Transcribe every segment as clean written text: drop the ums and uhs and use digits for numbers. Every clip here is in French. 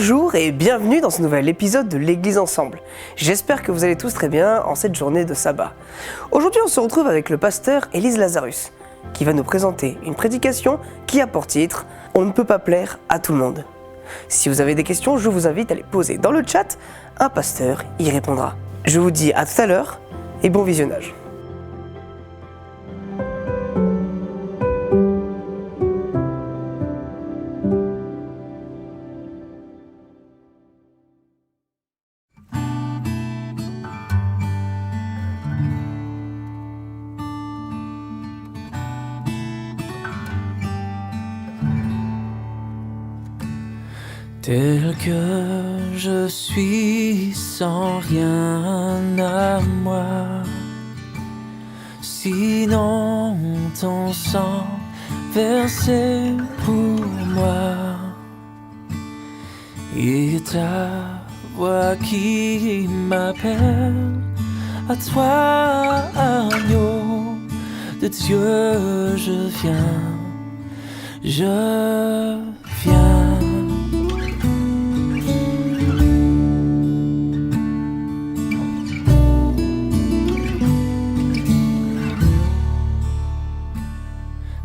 Bonjour et bienvenue dans ce nouvel épisode de l'Église Ensemble. J'espère que vous allez tous très bien en cette journée de sabbat. Aujourd'hui, on se retrouve avec le pasteur Élise Lazarus, qui va nous présenter une prédication qui a pour titre « On ne peut pas plaire à tout le monde ». Si vous avez des questions, je vous invite à les poser dans le chat, un pasteur y répondra. Je vous dis à tout à l'heure et bon visionnage. Tel que je suis sans rien à moi, sinon ton sang versé pour moi et ta voix qui m'appelle à toi, agneau de Dieu, je viens.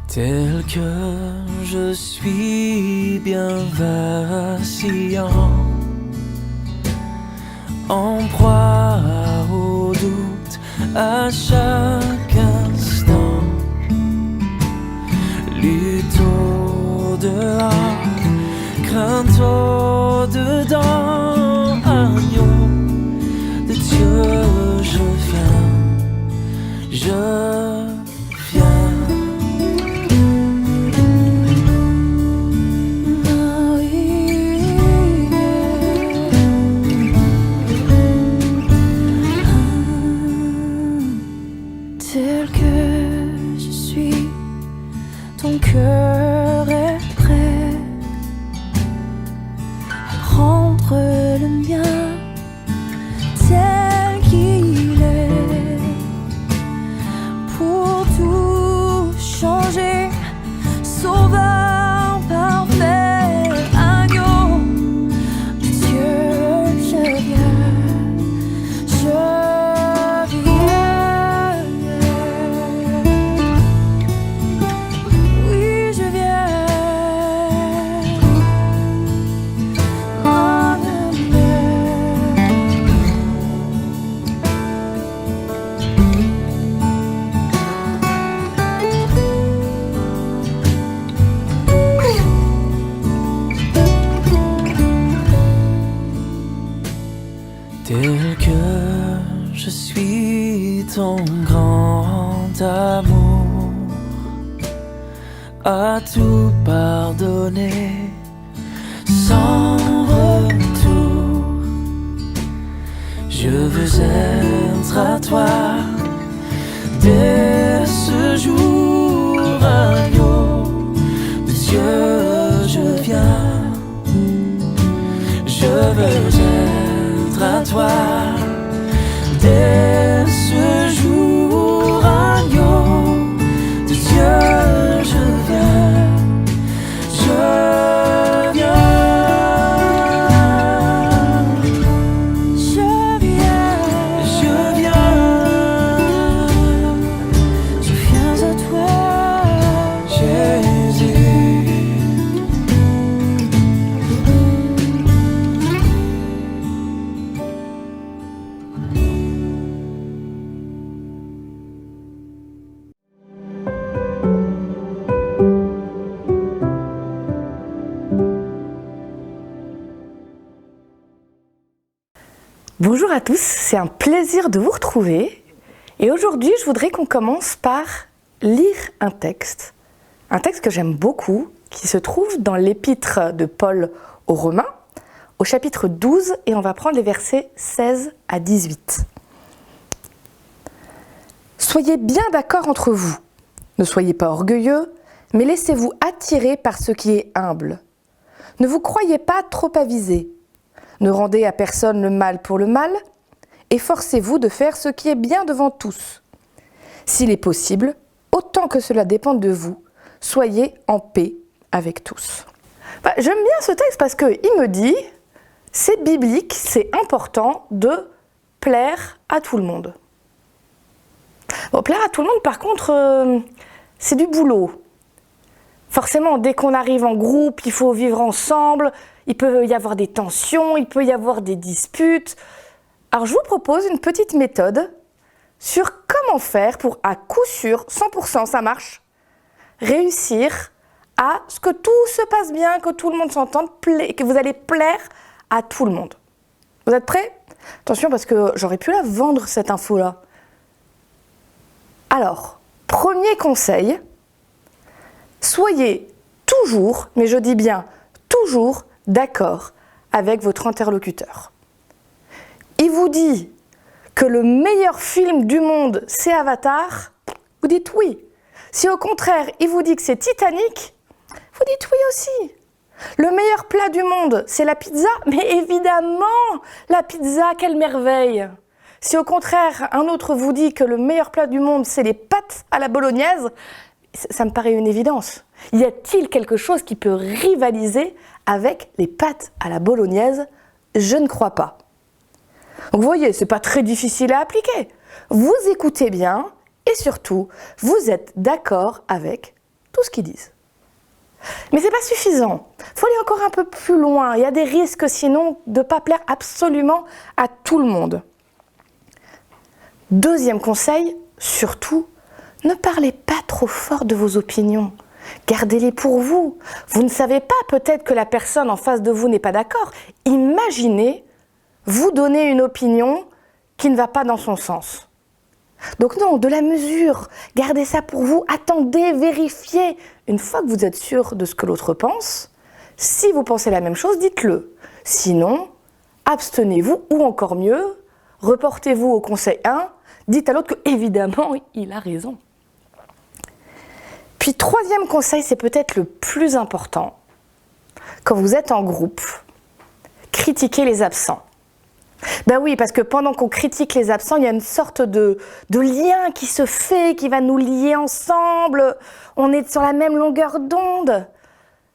Tel que je suis bien vacillant, en proie au doute à chaque instant, lutte au-dehors, crainte au-dedans, agneau de Dieu, je viens. Tel que je suis, ton cœur est prêt à prendre le mien tel qu'il est, pour tout changer, sauveur parfait, agneau de Dieu, je viens. Tel que je suis ton grand amour, à tout pardonner sans retour. Je veux être à toi dès ce jour, agneau de Dieu, je viens. Je veux être à toi dès ce jour, agneau de Dieu, je viens. À toi, Jésus. Bonjour à tous, c'est un plaisir de vous retrouver. Et aujourd'hui, je voudrais qu'on commence par lire un texte que j'aime beaucoup, qui se trouve dans l'épître de Paul aux Romains, au chapitre 12, et on va prendre les versets 16 à 18. Soyez bien d'accord entre vous, ne soyez pas orgueilleux, mais laissez-vous attirer par ce qui est humble. Ne vous croyez pas trop avisés. Ne rendez à personne le mal pour le mal, efforcez-vous de faire ce qui est bien devant tous. S'il est possible, autant que cela dépende de vous, soyez en paix avec tous. J'aime bien ce texte parce qu'il me dit c'est biblique, c'est important de plaire à tout le monde. Bon, plaire à tout le monde, par contre, c'est du boulot. Forcément, dès qu'on arrive en groupe, il faut vivre ensemble, il peut y avoir des tensions, il peut y avoir des disputes. Alors, je vous propose une petite méthode sur comment faire pour, à coup sûr, 100% ça marche, réussir à ce que tout se passe bien, que tout le monde s'entende, que vous allez plaire à tout le monde. Vous êtes prêts? Attention, parce que j'aurais pu la vendre, cette info-là. Alors, premier conseil, soyez toujours, mais je dis bien toujours, d'accord avec votre interlocuteur. Il vous dit que le meilleur film du monde, c'est Avatar, vous dites oui. Si au contraire, il vous dit que c'est Titanic, vous dites oui aussi. Le meilleur plat du monde, c'est la pizza, mais évidemment, la pizza, quelle merveille. Si au contraire, un autre vous dit que le meilleur plat du monde, c'est les pâtes à la bolognaise, ça me paraît une évidence. Y a-t-il quelque chose qui peut rivaliser avec les pâtes à la bolognaise? Je ne crois pas. Donc vous voyez, c'est pas très difficile à appliquer. Vous écoutez bien et surtout, vous êtes d'accord avec tout ce qu'ils disent. Mais c'est pas suffisant. Il faut aller encore un peu plus loin. Il y a des risques sinon de ne pas plaire absolument à tout le monde. Deuxième conseil, surtout, ne parlez pas trop fort de vos opinions. Gardez-les pour vous. Vous ne savez pas peut-être que la personne en face de vous n'est pas d'accord. Imaginez vous donner une opinion qui ne va pas dans son sens. Donc non, de la mesure, gardez ça pour vous, attendez, vérifiez. Une fois que vous êtes sûr de ce que l'autre pense, si vous pensez la même chose, dites-le. Sinon, abstenez-vous ou encore mieux, reportez-vous au conseil 1, dites à l'autre que évidemment il a raison. Puis troisième conseil, c'est peut-être le plus important. Quand vous êtes en groupe, critiquez les absents. Ben oui, parce que pendant qu'on critique les absents, il y a une sorte de lien qui se fait, qui va nous lier ensemble. On est sur la même longueur d'onde.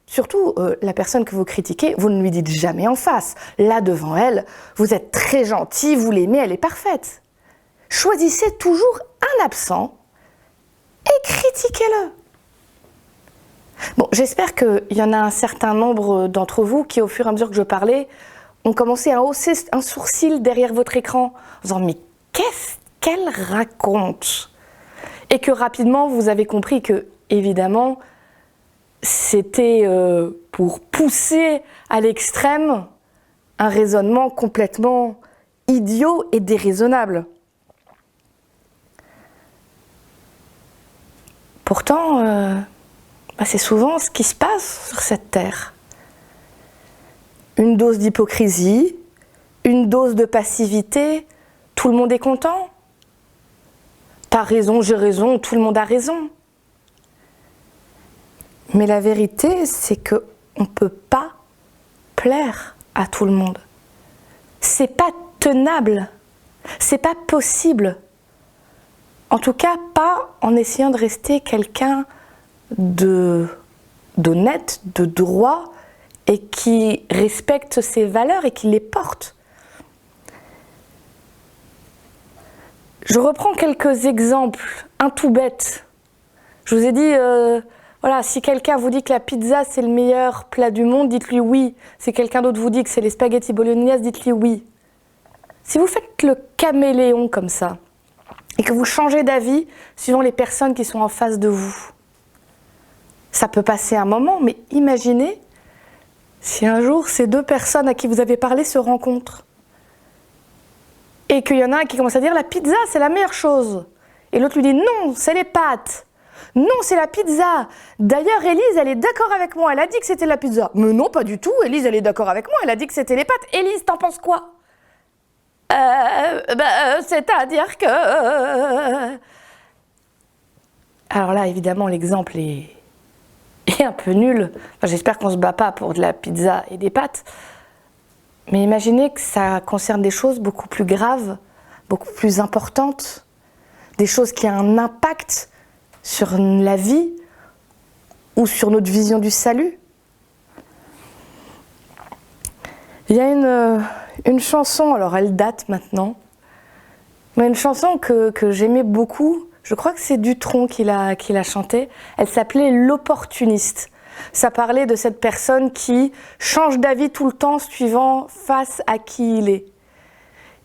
Surtout, la personne que vous critiquez, vous ne lui dites jamais en face. Là, devant elle, vous êtes très gentil, vous l'aimez, elle est parfaite. Choisissez toujours un absent et critiquez-le. Bon, j'espère qu'il y en a un certain nombre d'entre vous qui, au fur et à mesure que je parlais, ont commencé à hausser un sourcil derrière votre écran en disant « Mais qu'est-ce qu'elle raconte ?» Et que rapidement, vous avez compris que, évidemment, c'était pour pousser à l'extrême un raisonnement complètement idiot et déraisonnable. Pourtant, c'est souvent ce qui se passe sur cette terre. Une dose d'hypocrisie, une dose de passivité, tout le monde est content. T'as raison, j'ai raison, tout le monde a raison. Mais la vérité, c'est qu'on ne peut pas plaire à tout le monde. C'est pas tenable, c'est pas possible. En tout cas, pas en essayant de rester quelqu'un d'honnête, de droit, et qui respecte ses valeurs et qui les porte. Je reprends quelques exemples, un tout bête. Je vous ai dit, voilà, si quelqu'un vous dit que la pizza c'est le meilleur plat du monde, dites-lui oui. Si quelqu'un d'autre vous dit que c'est les spaghettis bolognaise, dites-lui oui. Si vous faites le caméléon comme ça, et que vous changez d'avis suivant les personnes qui sont en face de vous, ça peut passer un moment, mais imaginez si un jour, ces deux personnes à qui vous avez parlé se rencontrent et qu'il y en a un qui commence à dire « la pizza, c'est la meilleure chose » et l'autre lui dit « non, c'est les pâtes ». « Non, c'est la pizza. D'ailleurs, Élise, elle est d'accord avec moi. Elle a dit que c'était la pizza. » « Mais non, pas du tout. Élise, elle est d'accord avec moi. Elle a dit que c'était les pâtes. Élise, t'en penses quoi ?»« C'est-à-dire que... » Alors là, évidemment, l'exemple est un peu nul. Enfin, j'espère qu'on ne se bat pas pour de la pizza et des pâtes. Mais imaginez que ça concerne des choses beaucoup plus graves, beaucoup plus importantes, des choses qui ont un impact sur la vie ou sur notre vision du salut. Il y a une chanson, alors elle date maintenant, mais une chanson que j'aimais beaucoup, je crois que c'est Dutronc qui l'a chantée, elle s'appelait L'Opportuniste. Ça parlait de cette personne qui change d'avis tout le temps suivant face à qui il est.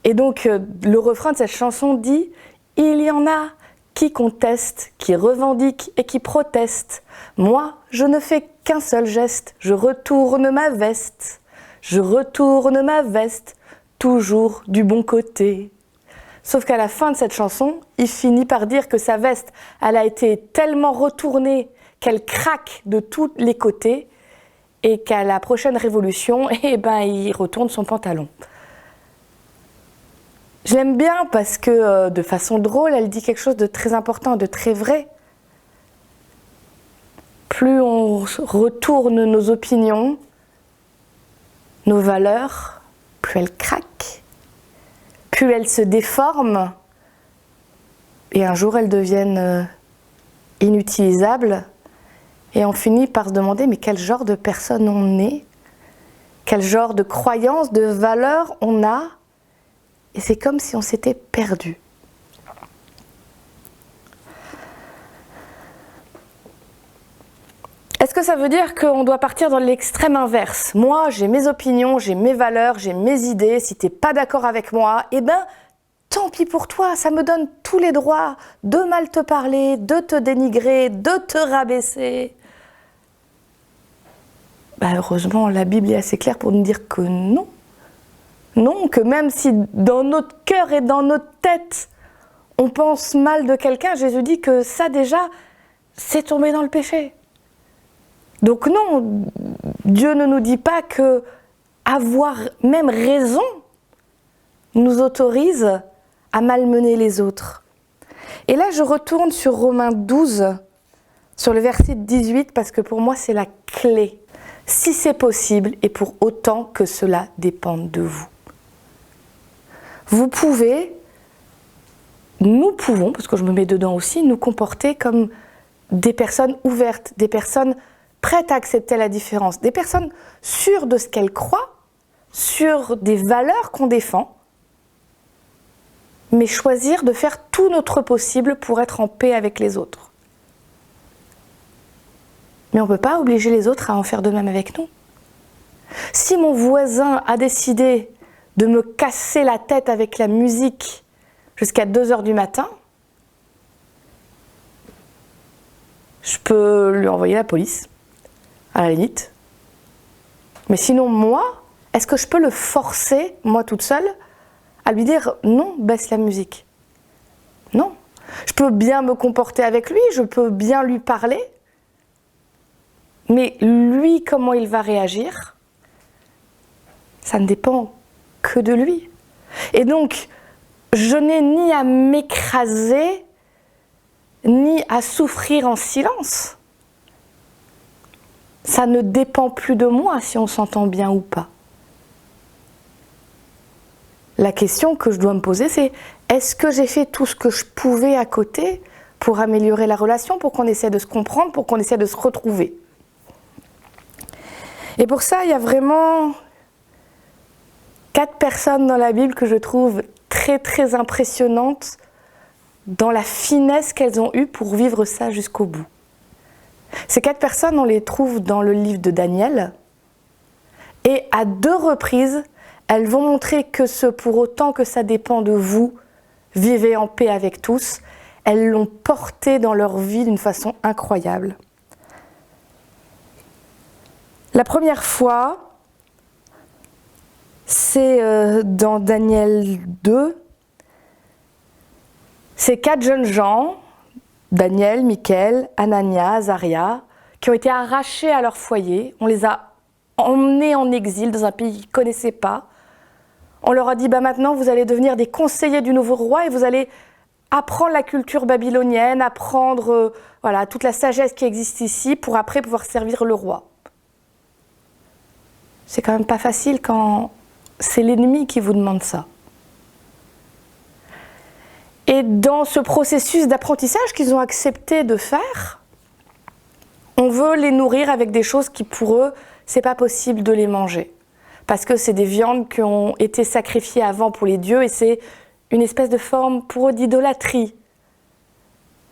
Et donc le refrain de cette chanson dit « Il y en a qui contestent, qui revendiquent et qui protestent. Moi, je ne fais qu'un seul geste, je retourne ma veste. Je retourne ma veste, toujours du bon côté. » Sauf qu'à la fin de cette chanson, il finit par dire que sa veste, elle a été tellement retournée qu'elle craque de tous les côtés et qu'à la prochaine révolution, il retourne son pantalon. Je l'aime bien parce que, de façon drôle, elle dit quelque chose de très important, de très vrai. Plus on retourne nos opinions, nos valeurs, plus elles craquent, plus elles se déforment, et un jour elles deviennent inutilisables, et on finit par se demander mais quel genre de personne on est, quel genre de croyances, de valeurs on a, et c'est comme si on s'était perdu. Est-ce que ça veut dire qu'on doit partir dans l'extrême inverse? Moi, j'ai mes opinions, j'ai mes valeurs, j'ai mes idées. Si t'es pas d'accord avec moi, tant pis pour toi. Ça me donne tous les droits de mal te parler, de te dénigrer, de te rabaisser. Heureusement, la Bible est assez claire pour nous dire que non. Non, que même si dans notre cœur et dans notre tête, on pense mal de quelqu'un, Jésus dit que ça déjà, c'est tomber dans le péché. Donc non, Dieu ne nous dit pas que avoir même raison nous autorise à malmener les autres. Et là, je retourne sur Romains 12, sur le verset 18, parce que pour moi, c'est la clé. Si c'est possible, et pour autant que cela dépende de vous. Vous pouvez, nous pouvons, parce que je me mets dedans aussi, nous comporter comme des personnes ouvertes, des personnes prêtes à accepter la différence, des personnes sûres de ce qu'elles croient, sûres des valeurs qu'on défend, mais choisir de faire tout notre possible pour être en paix avec les autres. Mais on ne peut pas obliger les autres à en faire de même avec nous. Si mon voisin a décidé de me casser la tête avec la musique jusqu'à 2h du matin, je peux lui envoyer la police, à la limite. Mais sinon, moi, est-ce que je peux le forcer, moi toute seule, à lui dire non, baisse la musique? Non. Je peux bien me comporter avec lui, je peux bien lui parler, mais lui, comment il va réagir, ça ne dépend que de lui. Et donc, je n'ai ni à m'écraser, ni à souffrir en silence. Ça ne dépend plus de moi si on s'entend bien ou pas. La question que je dois me poser, c'est est-ce que j'ai fait tout ce que je pouvais à côté pour améliorer la relation, pour qu'on essaie de se comprendre, pour qu'on essaie de se retrouver? Et pour ça, il y a vraiment 4 personnes dans la Bible que je trouve très très impressionnantes dans la finesse qu'elles ont eue pour vivre ça jusqu'au bout. Ces 4 personnes, on les trouve dans le livre de Daniel, et à 2 reprises, elles vont montrer que pour autant que ça dépend de vous, vivez en paix avec tous. Elles l'ont porté dans leur vie d'une façon incroyable. La première fois, c'est dans Daniel 2. C'est 4 jeunes gens, Daniel, Michaël, Anania, Azaria, qui ont été arrachés à leur foyer. On les a emmenés en exil dans un pays qu'ils ne connaissaient pas. On leur a dit maintenant vous allez devenir des conseillers du nouveau roi et vous allez apprendre la culture babylonienne, apprendre toute la sagesse qui existe ici pour après pouvoir servir le roi. C'est quand même pas facile quand c'est l'ennemi qui vous demande ça. Et dans ce processus d'apprentissage qu'ils ont accepté de faire, on veut les nourrir avec des choses qui pour eux, c'est pas possible de les manger. parce que c'est des viandes qui ont été sacrifiées avant pour les dieux et c'est une espèce de forme pour eux d'idolâtrie.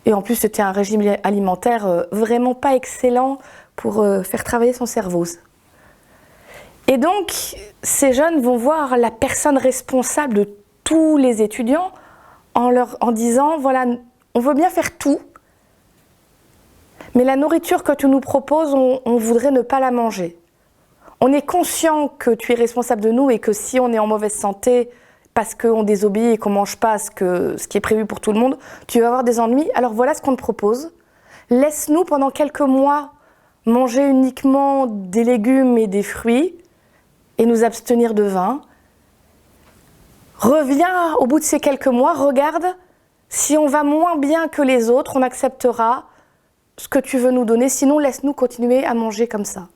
Et en plus, c'était un régime alimentaire vraiment pas excellent pour faire travailler son cerveau. Et donc, ces jeunes vont voir la personne responsable de tous les étudiants en disant, voilà, on veut bien faire tout, mais la nourriture que tu nous proposes, on voudrait ne pas la manger. On est conscient que tu es responsable de nous et que si on est en mauvaise santé parce qu'on désobéit et qu'on ne mange pas ce qui est prévu pour tout le monde, tu vas avoir des ennuis. Alors voilà ce qu'on te propose. Laisse-nous pendant quelques mois manger uniquement des légumes et des fruits et nous abstenir de vin. Reviens au bout de ces quelques mois, regarde, si on va moins bien que les autres, on acceptera ce que tu veux nous donner, sinon laisse-nous continuer à manger comme ça.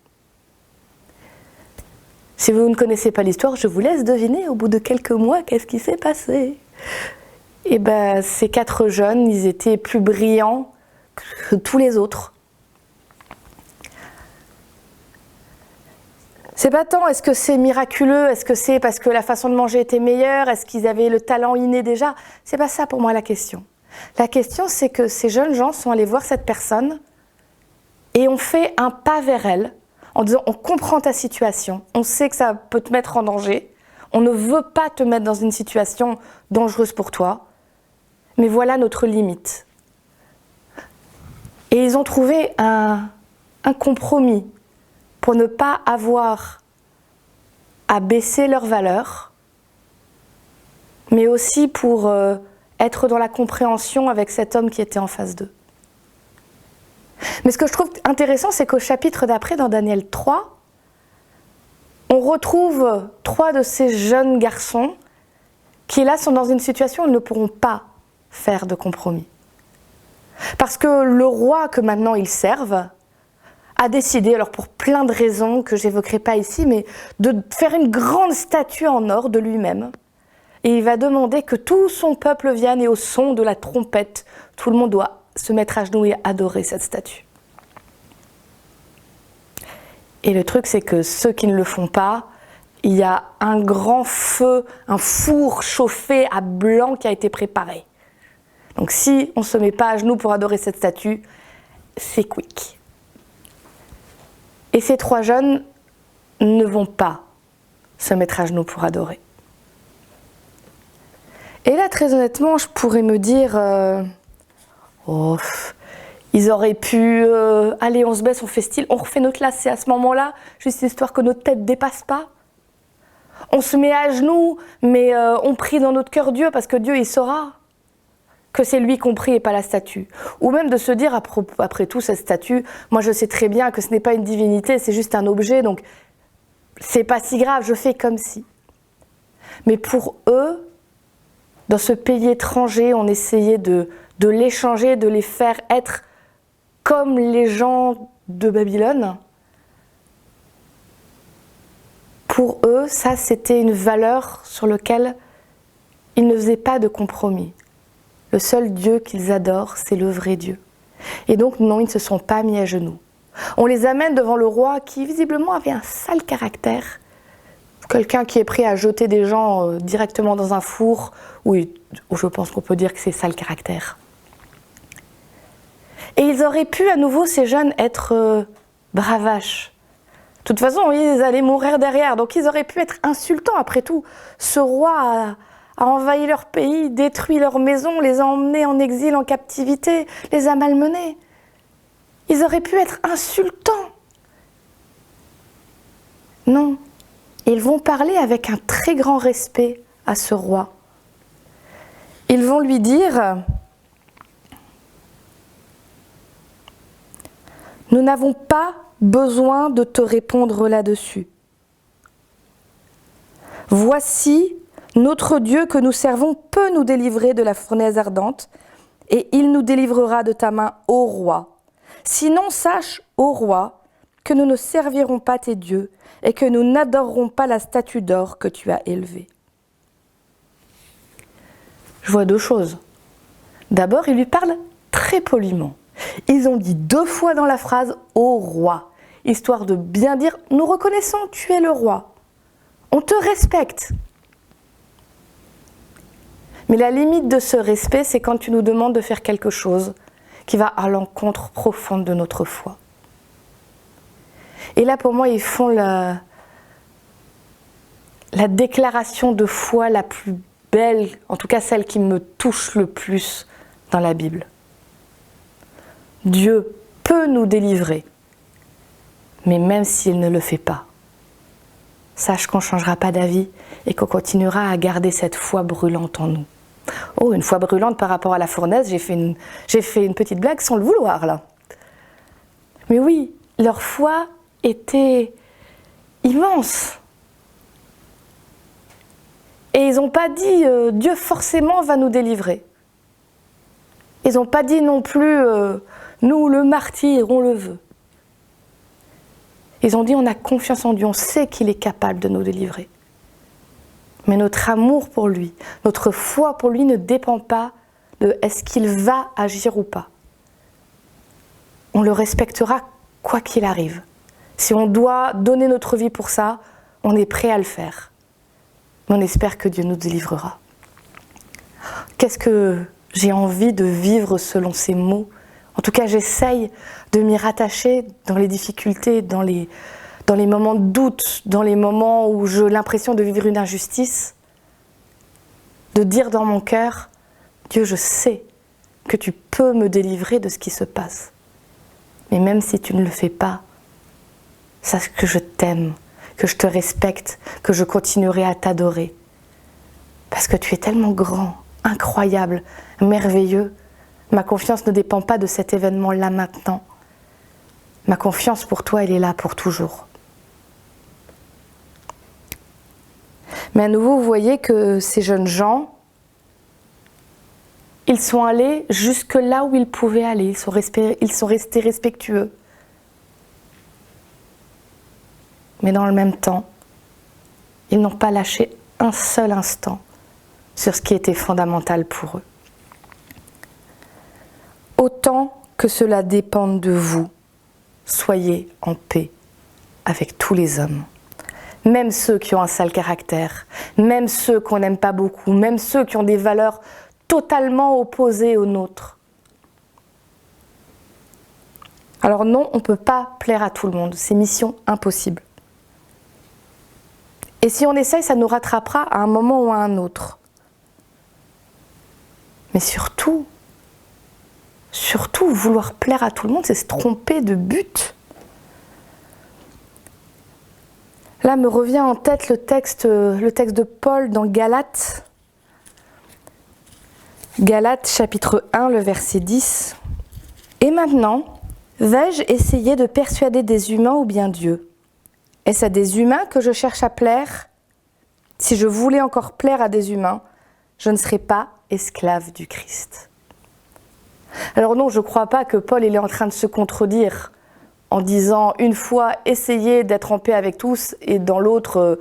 Si vous ne connaissez pas l'histoire, je vous laisse deviner au bout de quelques mois qu'est-ce qui s'est passé. Et ben, ces 4 jeunes, ils étaient plus brillants que tous les autres. C'est pas tant est-ce que c'est miraculeux, est-ce que c'est parce que la façon de manger était meilleure, est-ce qu'ils avaient le talent inné déjà. C'est pas ça pour moi la question. La question, c'est que ces jeunes gens sont allés voir cette personne et ont fait un pas vers elle en disant on comprend ta situation, on sait que ça peut te mettre en danger, on ne veut pas te mettre dans une situation dangereuse pour toi, mais voilà notre limite. Et ils ont trouvé un compromis pour ne pas avoir à baisser leurs valeurs, mais aussi pour être dans la compréhension avec cet homme qui était en face d'eux. Mais ce que je trouve intéressant, c'est qu'au chapitre d'après, dans Daniel 3, on retrouve 3 de ces jeunes garçons qui, là, sont dans une situation où ils ne pourront pas faire de compromis. Parce que le roi que maintenant ils servent a décidé, alors pour plein de raisons que je n'évoquerai pas ici, mais de faire une grande statue en or de lui-même. Et il va demander que tout son peuple vienne et au son de la trompette, tout le monde doit se mettre à genoux et adorer cette statue. Et le truc, c'est que ceux qui ne le font pas, il y a un grand feu, un four chauffé à blanc qui a été préparé. Donc si on ne se met pas à genoux pour adorer cette statue, c'est quick. Et ces 3 jeunes ne vont pas se mettre à genoux pour adorer. Et là, très honnêtement, je pourrais me dire... ils auraient pu, allez, on se baisse, on fait style, on refait notre lacet à ce moment-là, juste histoire que notre tête ne dépasse pas. On se met à genoux, mais on prie dans notre cœur Dieu, parce que Dieu, il saura que c'est lui qu'on prie et pas la statue. Ou même de se dire, après tout, cette statue, moi je sais très bien que ce n'est pas une divinité, c'est juste un objet, donc c'est pas si grave, je fais comme si. Mais pour eux, dans ce pays étranger, on essayait de l'échanger, de les faire être comme les gens de Babylone. Pour eux, ça c'était une valeur sur laquelle ils ne faisaient pas de compromis. Le seul Dieu qu'ils adorent, c'est le vrai Dieu. Et donc non, ils ne se sont pas mis à genoux. On les amène devant le roi qui visiblement avait un sale caractère. Quelqu'un qui est prêt à jeter des gens directement dans un four, oui, je pense qu'on peut dire que c'est ça le caractère. Et ils auraient pu à nouveau, ces jeunes, être bravaches. De toute façon, ils allaient mourir derrière, donc ils auraient pu être insultants après tout. Ce roi a envahi leur pays, détruit leur maison, les a emmenés en exil, en captivité, les a malmenés. Ils auraient pu être insultants. Non. Ils vont parler avec un très grand respect à ce roi. Ils vont lui dire « Nous n'avons pas besoin de te répondre là-dessus. Voici, notre Dieu que nous servons peut nous délivrer de la fournaise ardente, et il nous délivrera de ta main, ô roi. Sinon, sache, ô roi, que nous ne servirons pas tes dieux, et que nous n'adorerons pas la statue d'or que tu as élevée. » Je vois 2 choses. D'abord, il lui parle très poliment. Ils ont dit 2 fois dans la phrase « Ô roi », histoire de bien dire « Nous reconnaissons, tu es le roi. On te respecte. Mais la limite de ce respect, c'est quand tu nous demandes de faire quelque chose qui va à l'encontre profonde de notre foi. Et là, pour moi, ils font la déclaration de foi la plus belle, en tout cas celle qui me touche le plus dans la Bible. Dieu peut nous délivrer, mais même s'il ne le fait pas, sache qu'on ne changera pas d'avis et qu'on continuera à garder cette foi brûlante en nous. Oh, une foi brûlante par rapport à la fournaise, j'ai fait une petite blague sans le vouloir là. Mais oui, leur foi était immense. Et ils n'ont pas dit Dieu forcément va nous délivrer. Ils n'ont pas dit non plus nous le martyr, on le veut. Ils ont dit on a confiance en Dieu, on sait qu'il est capable de nous délivrer. Mais notre amour pour lui, notre foi pour lui ne dépend pas de est-ce qu'il va agir ou pas. On le respectera quoi qu'il arrive. Si on doit donner notre vie pour ça, on est prêt à le faire. Mais on espère que Dieu nous délivrera. Qu'est-ce que j'ai envie de vivre selon ces mots? En tout cas, j'essaye de m'y rattacher dans les difficultés, dans les moments de doute, dans les moments où j'ai l'impression de vivre une injustice, de dire dans mon cœur, Dieu, je sais que tu peux me délivrer de ce qui se passe. Mais même si tu ne le fais pas, sache que je t'aime, que je te respecte, que je continuerai à t'adorer. Parce que tu es tellement grand, incroyable, merveilleux. Ma confiance ne dépend pas de cet événement-là maintenant. Ma confiance pour toi, elle est là pour toujours. Mais à nouveau, vous voyez que ces jeunes gens, ils sont allés jusque là où ils pouvaient aller. Ils sont restés respectueux. Mais dans le même temps, ils n'ont pas lâché un seul instant sur ce qui était fondamental pour eux. Autant que cela dépende de vous, soyez en paix avec tous les hommes. Même ceux qui ont un sale caractère, même ceux qu'on n'aime pas beaucoup, même ceux qui ont des valeurs totalement opposées aux nôtres. Alors non, on ne peut pas plaire à tout le monde, c'est mission impossible. Et si on essaye, ça nous rattrapera à un moment ou à un autre. Mais surtout, vouloir plaire à tout le monde, c'est se tromper de but. Là me revient en tête le texte de Paul dans Galates. Galates chapitre 1, le verset 10. « Et maintenant, vais-je essayer de persuader des humains ou bien Dieu ? Est-ce à des humains que je cherche à plaire ? Si je voulais encore plaire à des humains, je ne serais pas esclave du Christ. » Alors non, je ne crois pas que Paul il est en train de se contredire en disant une fois essayer d'être en paix avec tous et dans l'autre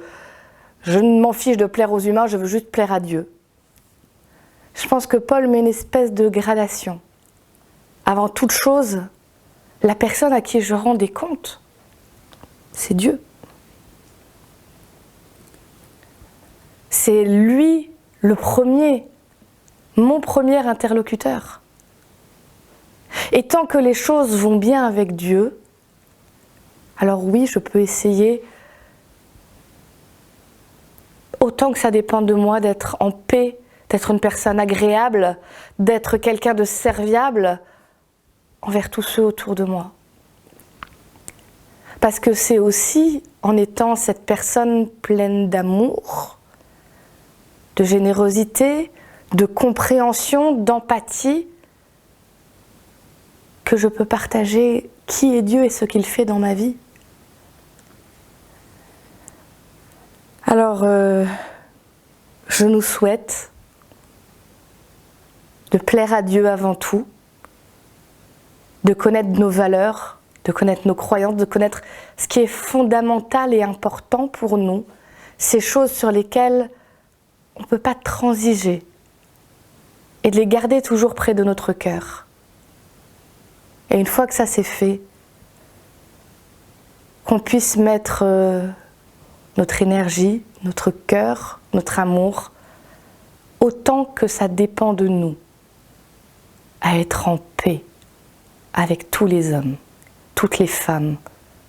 je ne m'en fiche de plaire aux humains, je veux juste plaire à Dieu. Je pense que Paul met une espèce de gradation. Avant toute chose, la personne à qui je rends des comptes, c'est Dieu. C'est lui le premier, mon premier interlocuteur. Et tant que les choses vont bien avec Dieu, alors oui, je peux essayer, autant que ça dépend de moi, d'être en paix, d'être une personne agréable, d'être quelqu'un de serviable envers tous ceux autour de moi. Parce que c'est aussi en étant cette personne pleine d'amour, de générosité, de compréhension, d'empathie, que je peux partager qui est Dieu et ce qu'il fait dans ma vie. Alors, je nous souhaite de plaire à Dieu avant tout, de connaître nos valeurs, de connaître nos croyances, de connaître ce qui est fondamental et important pour nous, ces choses sur lesquelles on ne peut pas transiger, et de les garder toujours près de notre cœur. Et une fois que ça c'est fait, qu'on puisse mettre notre énergie, notre cœur, notre amour, autant que ça dépend de nous, à être en paix avec tous les hommes, toutes les femmes,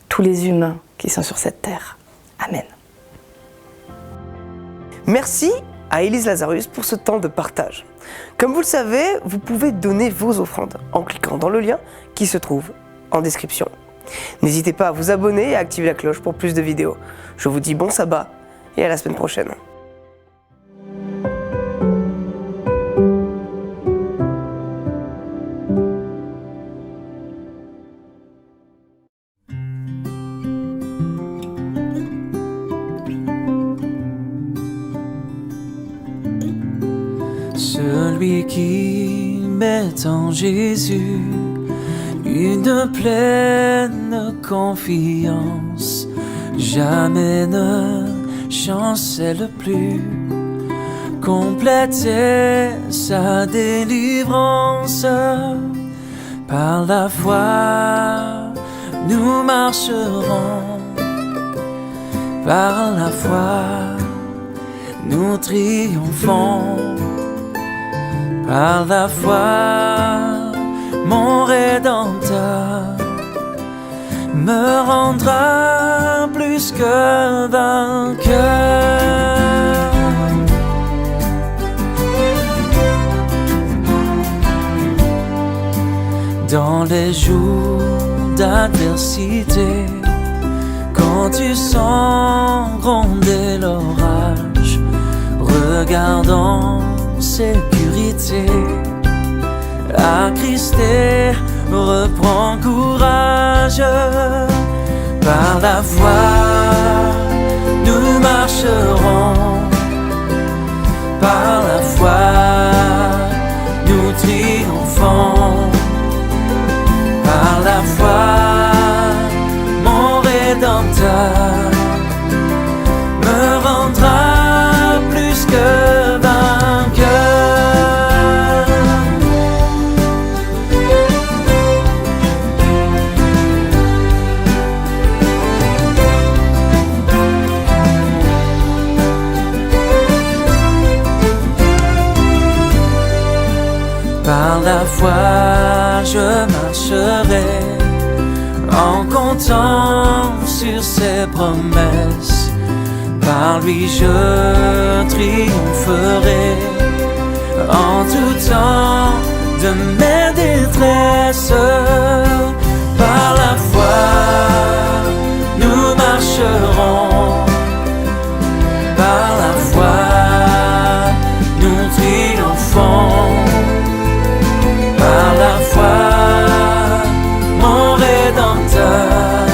tous les humains qui sont sur cette terre. Amen. Merci à Élise Lazarus pour ce temps de partage. Comme vous le savez, vous pouvez donner vos offrandes en cliquant dans le lien qui se trouve en description. N'hésitez pas à vous abonner et à activer la cloche pour plus de vidéos. Je vous dis bon sabbat et à la semaine prochaine. Celui qui met en Jésus une pleine confiance, jamais ne chancelle plus, compléter sa délivrance. Par la foi, nous marcherons, par la foi, nous triomphons. Par la foi, mon Rédempteur me rendra plus que vainqueur. Dans les jours d'adversité, quand tu sens gronder l'orage, regarde en sécurité, attristé, reprends courage. Par la foi, nous marcherons, par la foi, nous triomphons. Par la foi, mon Rédempteur me rendra plus que vainqueur. Par la foi, je marcherai en comptant sur ses promesses. Par lui, je triompherai en tout temps de mes détresses. Par la foi, nous marcherons. Par la foi, nous triomphons. Par la foi, mon Rédempteur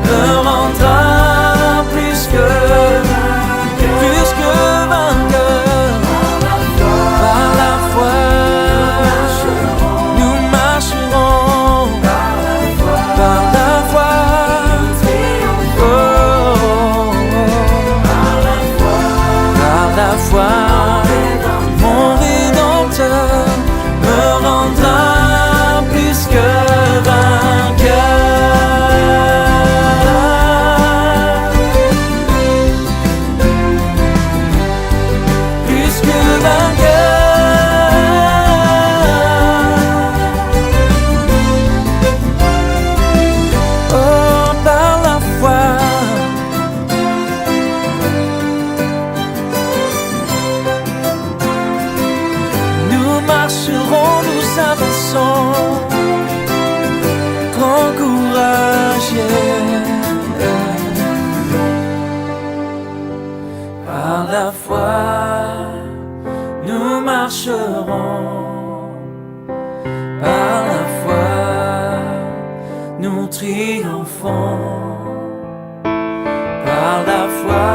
me rendra plus que vainqueur. Par la foi, nous marcherons. Par la foi, oh, par la foi, mon Rédempteur me rendra plus que vainqueur. Plus que vainqueur. Oh, par la foi, nous marcherons, nous avançons, prends courage, par la foi, nous marcherons, par la foi, nous triomphons, par la foi.